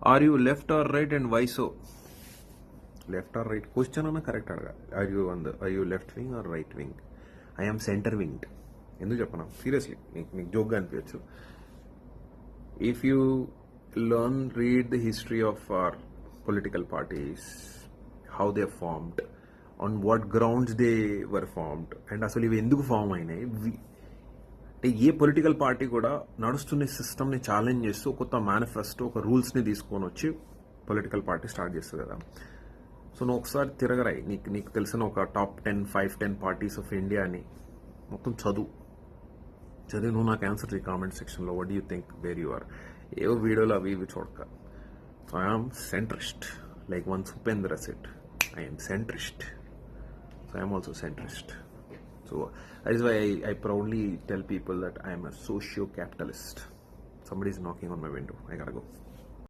Are you left or right and why so? Left or right question అన్న correct అడగా. Are you left wing or right wing? I am center winged. ఎందుకు చెప్పనా seriously మీకు జోక్గా అనిపించచ్చు. If you read the history of our political parties, how they formed, on what grounds they were formed, and అసలు ఇవి ఎందుకు form అయినాయి, అంటే ఏ political party కూడా నడుస్తున్న సిస్టమ్ని ఛాలెంజ్ చేస్తూ కొత్త మేనిఫెస్టో ఒక రూల్స్ని తీసుకొని వచ్చి పొలిటికల్ పార్టీ స్టార్ట్ చేస్తుంది కదా. సో నువ్వు ఒకసారి తిరగరాయి, నీకు తెలిసిన ఒక టాప్ 5-10 పార్టీస్ ఆఫ్ ఇండియాని మొత్తం చదివి నువ్వు నాకు ఆన్సర్ చేయి కామెంట్ సెక్షన్లో. What do you think where you are? ఏవో వీడియోలు అవి ఇవి చూడక. So I'm centrist, like once Upendra set, I'm centrist. So I'm also centrist. So that is why I proudly tell people that I am a socio-capitalist. Somebody is knocking on my window. I gotta go.